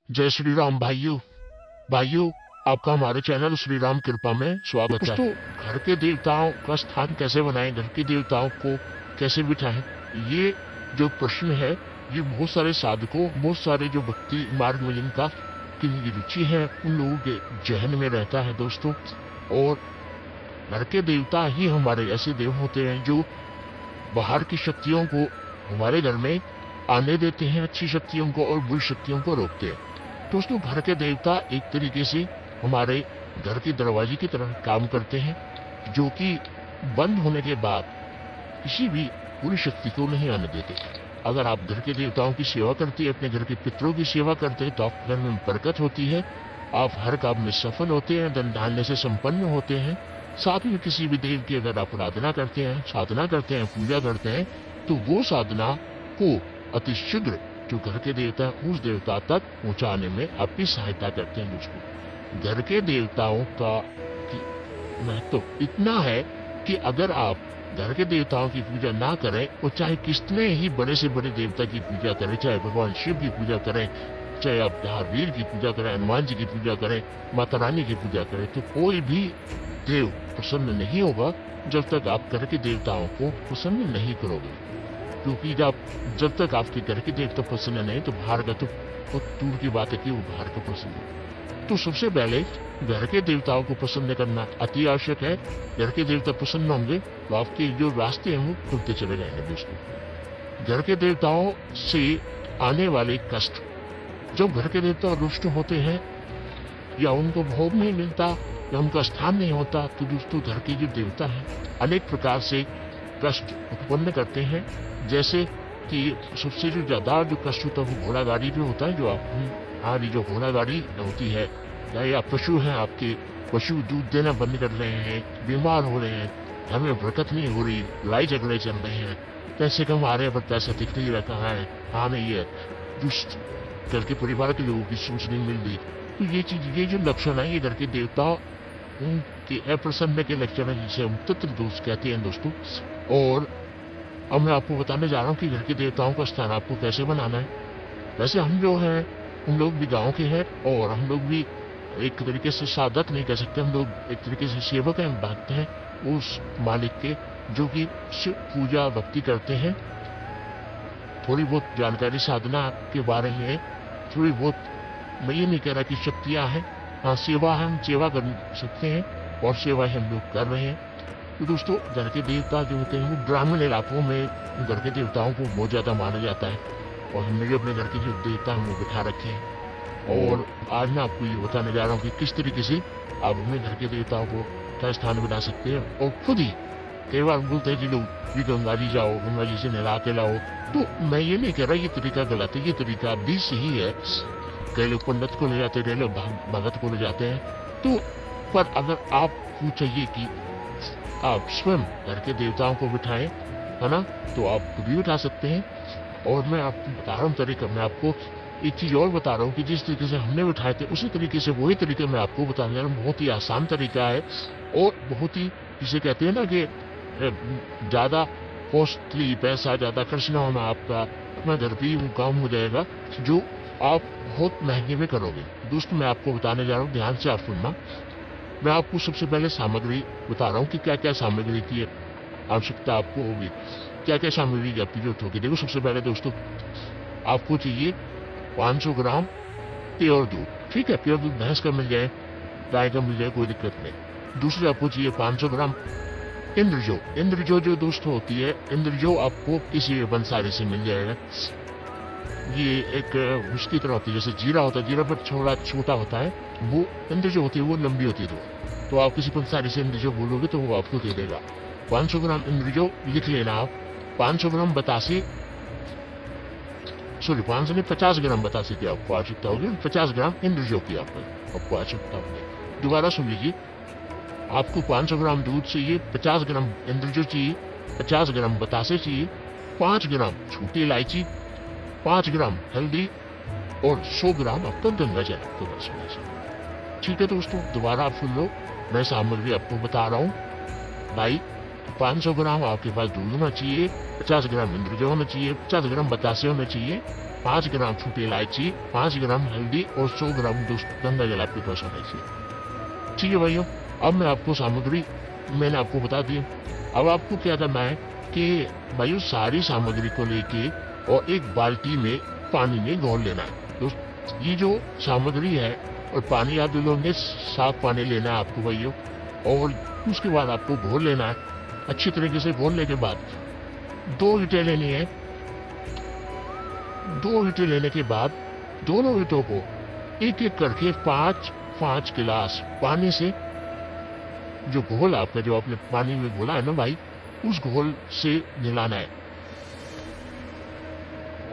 जय श्री राम भाइयों। भाइयों, आपका हमारे चैनल श्री राम कृपा में स्वागत है। दोस्तों, घर के देवताओं का स्थान कैसे बनाएं, घर के देवताओं को कैसे बिठाएं, ये जो प्रश्न है ये बहुत सारे साधकों, बहुत सारे जो भक्ति मार्ग में जिनका की रुचि है उन लोगों के जहन में रहता है दोस्तों। और घर के देवता ही हमारे ऐसे देव होते हैं जो बाहर की शक्तियों को हमारे घर में आने देते हैं, अच्छी शक्तियों को, और बुरी शक्तियों को रोकते हैं। दोस्तों, घर के देवता एक तरीके से हमारे घर के दरवाजे की तरह काम करते हैं, जो कि बंद होने के बाद किसी भी बुरी शक्ति को नहीं आने देते। अगर आप घर के देवताओं की सेवा करते हैं, अपने घर के पितरों की सेवा करते हैं, तो आपके घर में बरकत होती है, आप हर काम में सफल होते हैं, धन धान्य से संपन्न होते हैं। साथ में किसी भी देव की अगर आप आराधना करते हैं, साधना करते हैं, पूजा करते हैं, तो वो साधना को अतिशीघ्र जो घर के देवता है उस देवता तक पहुंचाने में आपकी सहायता करते हैं। दोस्तों, घर के देवताओं का महत्व इतना है कि अगर आप घर के देवताओं की पूजा ना करें, और चाहे कितने ही बड़े से बड़े देवता की पूजा करें, चाहे भगवान शिव की पूजा करें, चाहे आप महावीर की पूजा करें, हनुमान जी की पूजा करें, माता रानी की पूजा करें, तो कोई भी देव प्रसन्न नहीं होगा जब तक आप घर के देवताओं को प्रसन्न नहीं करोगे। क्योंकि जब तक आपके घर के देवता प्रसन्न नहीं, तो बाहर का तो बहुत दूर की बात है कि वो बाहर का प्रसन्न। तो सबसे पहले घर के देवताओं को प्रसन्न करना अति आवश्यक है। घर के देवता प्रसन्न होंगे तो आपके जो रास्ते हैं वो खुलते चले जाएंगे। दोस्तों, घर के देवताओं से आने वाले कष्ट, जब घर के देवता रुष्ट होते हैं या उनको भोग नहीं मिलता या उनका स्थान नहीं होता, तो दोस्तों घर के जो देवता हैं अनेक प्रकार से कष्ट उत्पन्न करते हैं। जैसे कि सबसे जो ज्यादा जो कष्ट होता है वो घोड़ा गाड़ी पे होता है। जो हमारी जो घोड़ा गाड़ी होती है, चाहे आप पशु हैं, आपके पशु दूध देना बंद कर रहे हैं, बीमार हो रहे हैं, हमें बरकत नहीं हो रही, लड़ाई झगड़े चल रहे हैं, पैसे कमा रहे हैं पर पैसा दिख नहीं रहा है, हाँ नहीं है, दुष्ट घर के परिवार के लोगों की सोच नहीं मिल रही, तो ये जो लक्षण है ये घर के देवता के अप्रसन्न के लक्षण है, जिसे हम तत्र दोष कहते हैं। दोस्तों, और अब मैं आपको बताने जा रहा हूँ कि घर के देवताओं का स्थान आपको कैसे बनाना है। वैसे हम जो हैं हम लोग भी गांव के हैं, और हम लोग भी एक तरीके से साधक नहीं कह सकते, हम लोग एक तरीके से सेवक हैं, भक्त हैं उस मालिक के, जो कि शिव पूजा भक्ति करते हैं। थोड़ी बहुत जानकारी साधना के बारे में, थोड़ी बहुत, मैं ये नहीं कह रहा कि शक्तियाँ हैं, हाँ सेवा है, हम सेवा कर सकते हैं और सेवा हम लोग कर रहे हैं। तो दोस्तों, घर के देवता जो होते हैं वो ग्रामीण इलाकों में घर के देवताओं को बहुत ज्यादा माना जाता है, और हमने भी अपने घर के जो देवता हैं वो बिठा रखे हैं। और आज मैं आपको ये बताने जा रहा हूँ कि किस तरीके से आप अपने घर के देवताओं को क्या स्थान बना सकते हैं। और खुद ही कई बार बोलते हैं कि लोग ये गंगा जी जाओ, गंगा जी से नहला के लाओ, तो मैं ये नहीं कह रहा ये तरीका गलत है, ये तरीका भी सही है। कई लोग पंडित को ले जाते हैं, कई लोग भगत को ले जाते हैं, तो पर अगर आपको चाहिए कि आप स्वयं घर के देवताओं को बिठाएं, है ना, तो आप खुद भी बिठा सकते हैं। और मैं आपको बता रहा हूँ तरीका, मैं आपको एक चीज और बता रहा हूँ कि जिस तरीके से हमने बिठाए थे उसी तरीके से वही तरीके मैं आपको बताने जा रहा हूँ। बहुत ही आसान तरीका है, और बहुत ही, जिसे कहते हैं ना कि ज्यादा कॉस्टली, पैसा ज्यादा खर्च ना होना, आपका अपना घर भी वो काम हो जाएगा जो आप बहुत महंगे में करोगे। दोस्तों, मैं आपको बताने जा रहा हूँ, ध्यान से आप सुनना। मैं आपको सबसे पहले सामग्री बता रहा हूँ कि क्या क्या सामग्री की आवश्यकता आपको होगी, क्या क्या सामग्री की आपकी जरूरत होगी। देखो, सबसे पहले दोस्तों आपको चाहिए 500 ग्राम प्योर दूध। ठीक है, प्योर दूध भैंस का मिल जाए, गाय का मिल जाए, कोई दिक्कत नहीं। दूसरी आपको चाहिए 500 ग्राम इंद्रजो। इंद्रजो जो दोस्तों होती है, इंद्रजो आपको किसी भी बंसारी से मिल जाएगा। ये एक उसकी तरह होती है, जैसे जीरा होता है, जीरा पर थोड़ा छोटा होता है, वो इंद्रजो होती है, वो लंबी होती है। तो आप किसी पंसारी से इंद्रजो बोलोगे तो वो आपको दे देगा। 500 ग्राम इंद्रजो लिख लेना आप। 500 ग्राम बतासे, सॉरी 500 नहीं, 50 ग्राम बतासे की आपको आवश्यकता होगी, 50 ग्राम इंद्रजो की आपको आवश्यकता होगी। दोबारा सुन लीजिए, आपको 500 ग्राम दूध चाहिए, 50 ग्राम इंद्रजो चाहिए, 50 ग्राम बतासे चाहिए, 5 ग्राम छोटी इलायची, 5 ग्राम हल्दी, और 100 ग्राम आपका गंगा जल आपको बस होना चाहिए। ठीक है दोस्तों, दोबारा आप सुन लो, मैं सामग्री आपको बता रहा हूँ भाई। 500 ग्राम आपके पास दूध होना चाहिए, 50 ग्राम इंद्रजो होना चाहिए, 50 ग्राम बतासे होना चाहिए, 5 ग्राम छोटी इलायची, 5 ग्राम हल्दी और 100 ग्राम गंगा जल आपके पास होना चाहिए। ठीक है भाइयों, अब मैं आपको सामग्री मैंने आपको बता दी। अब आपको क्या करना है कि भाइयों सारी सामग्री को लेके और एक बाल्टी में पानी में घोल लेना है। दोस्त ये जो सामग्री है और पानी आप लोगे, साफ पानी लेना है आपको भाइयों, और उसके बाद आपको घोल लेना है। अच्छी तरीके से घोलने के बाद 2 ईंटें लेनी है। 2 ईंटें लेने के बाद दोनों ईंटों को एक एक करके 5-5 गिलास पानी से, जो घोल आपका जो आपने पानी में घोला है ना भाई, उस घोल से मिलाना है।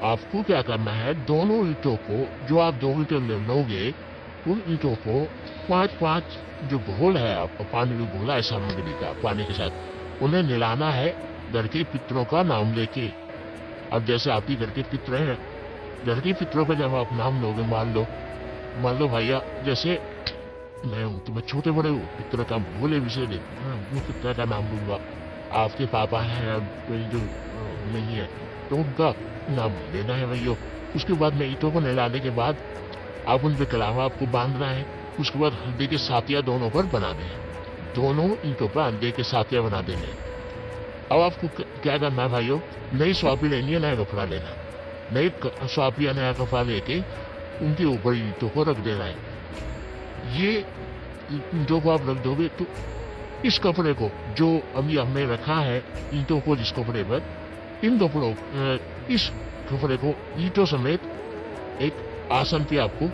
आपको क्या करना है, दोनों ईंटों को, जो आप 2 ईंटें लोगे, उन ईंटों को 5-5 जो घोल है आपका पानी में घोला है सामग्री का पानी के साथ, उन्हें मिलाना है घर के पितरों का नाम लेके। अब जैसे आपके घर के पितर हैं, घर के पितरों का जब आप नाम लोगे, मान लो भैया जैसे मैं हूँ, तो मैं छोटे बड़े पितर का बोले विषय दे, वो पितर का नाम लूंगा। आपके पापा हैं जो नहीं है तो उनका नाम लेना है भैया। उसके बाद में ईंटों को नहलाने के बाद आप उन पे कलावा आपको बांधना है। उसके बाद हल्दी के साथिया दोनों पर बनाने हैं, दोनों ईंटों पर हल्दी के साथिया बना देने हैं। अब आपको क्या करना है भाइयों, नई स्वापी लेनी है, नया कपड़ा लेना है। नई स्वापी या नया कपड़ा लेके उनके ऊपर ईंटों को रख देना है। ये ईंटों को आप रख दोगे तो इस कपड़े को जो अभी हमने रखा है ईंटों को, जिस कपड़े पर, इन कपड़ों इस कपड़े को ईंटों समेत एक आसन पे आपको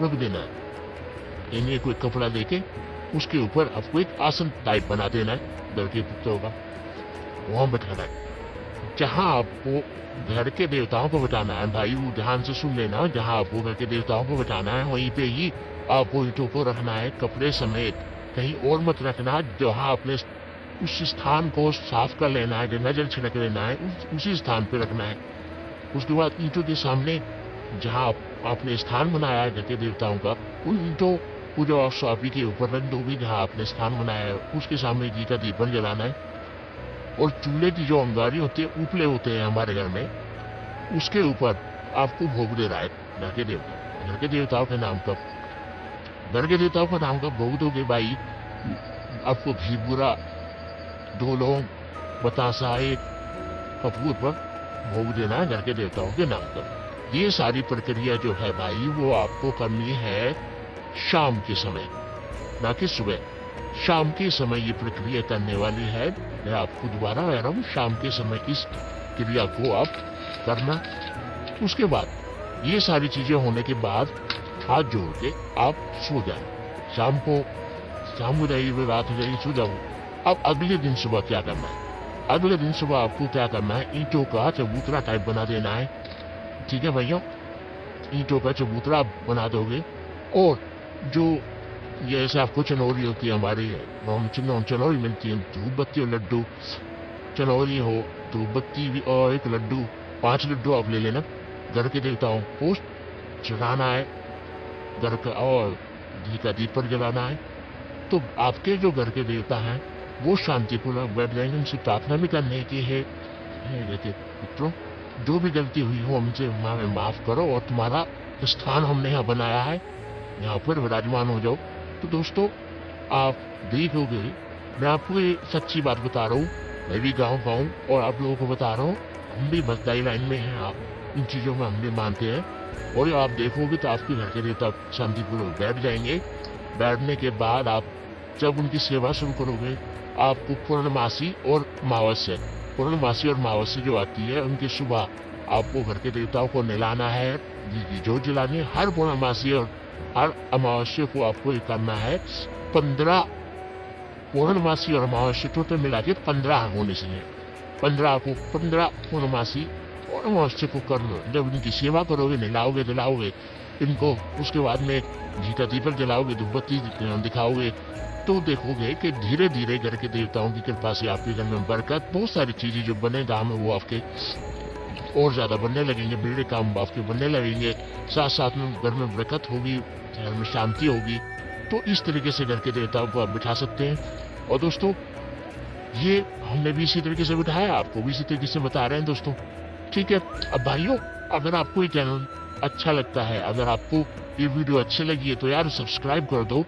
रख देना है। यानी कोई कपड़ा लेके उसके ऊपर आपको एक आसन टाइप बना देना है घर के पितरों का, वहां बैठाना है। जहां आपको घर के देवताओं को बैठाना है भाई, वो ध्यान से सुन लेना, जहां आपको घर के देवताओं को बैठाना है वहीं पे ही आपको ईंटों को रखना है कपड़े समेत, कहीं और मत रखना। जहां आपने उस स्थान को साफ कर लेना है, गंगा जल छिड़क लेना है, उसी स्थान पे रखना है। उसके बाद ईंटों के सामने जहां आपने स्थान बनाया है घर के देवताओं का, उन ईंटों को जो आप स्वापी के ऊपर रख दोगे जहां आपने स्थान बनाया है, उसके सामने घी का दीपन जलाना है। और चूल्हे की जो अंगारी होती है, उपले होते हैं हमारे घर में, उसके ऊपर आपको भोग दे रहा है घर के देवताओं के नाम का। घर के देवताओं का नाम का भोग दोगे भाई, आपको घी बुरा, 2 लौंग, बतासा, 1 कपूर पर भोग देना है घर के देवताओं के नाम पर। ये सारी प्रक्रिया जो है भाई, वो आपको करनी है शाम के समय, ना कि सुबह। शाम के समय ये प्रक्रिया करने वाली है। मैं आपको दोबारा कह रहा हूँ, शाम के समय इस क्रिया को आप करना। उसके बाद ये सारी चीजें होने के बाद हाथ जोड़ के आप सो जाए। शाम को हो जाएगी, रात हो जाएगी, सो जाओ। अब अगले दिन सुबह क्या करना है, अगले दिन सुबह आपको क्या करना है, ईंटों का चबूतरा टाइप बना देना है। ठीक है भैया, ईंटों का चबूतरा बना दोगे। और जो ये ऐसे आपको चनौरी होती है हमारी, चनौरी मिलती है, धूप बत्ती और लड्डू, चनौरी हो, धूप बत्ती भी और 1 लड्डू, 5 लड्डू आप ले लेना। घर के देवताओं को चढ़ाना है घर का, और घी का दीप पर जलाना है। तो आपके जो घर के देवता हैं वो शांतिपूर्वक बैठ जाएंगे। उनसे प्रार्थना भी करने की है, देखिए मित्रों, जो भी गलती हुई हो हमसे हमें माफ करो, और तुम्हारा स्थान हमने यहाँ बनाया है, यहाँ पर विराजमान हो जाओ। तो दोस्तों आप देखोगे, मैं आपको ये सच्ची बात बता रहा हूँ, मैं भी गाँव का हूँ और आप लोगों को बता रहा हूँ, हम भी भक्ताई लाइन में हैं। आप इन चीजों में हम भी मानते हैं, और आप देखोगे तो आपके घर के देवता शांतिपूर्वक बैठ जाएंगे। बैठने के बाद आप जब उनकी सेवा शुरू करोगे, आपको पूर्णमासी और अमावस्या जो आती है, उनकी सुबह आपको घर के देवताओं को नहलाना है, जो जलानी है। हर पूर्णमासी और हर अमावस्या को आपको ये करना है। 15 पूर्णमासी और अमावस्या टोटल मिला के 15 होने चाहिए। 15 पूर्णमासी और अमावस्या को कर लो। जब इनकी सेवा करोगे, नहलाओगे दिलाओगे इनको, उसके बाद में घी का दीपक जलाओगे, धूपबत्ती दिखाओगे, तो देखोगे कि धीरे धीरे घर के देवताओं की कृपा से आपके घर में बरकत, बहुत सारी चीजें जो बने काम है वो आपके और ज्यादा बनने लगेंगे, बिगड़े काम आपके बनने लगेंगे। साथ साथ में घर में बरकत होगी, घर में शांति होगी। तो इस तरीके से घर के देवताओं को आप बिठा सकते हैं। और दोस्तों ये हमने भी इसी तरीके से बिठाया, आपको भी इसी तरीके से बता रहे हैं दोस्तों। ठीक है, अब भाइयों अगर आपको ये चैनल अच्छा लगता है, अगर आपको ये वीडियो अच्छी लगी है तो यार सब्सक्राइब कर दो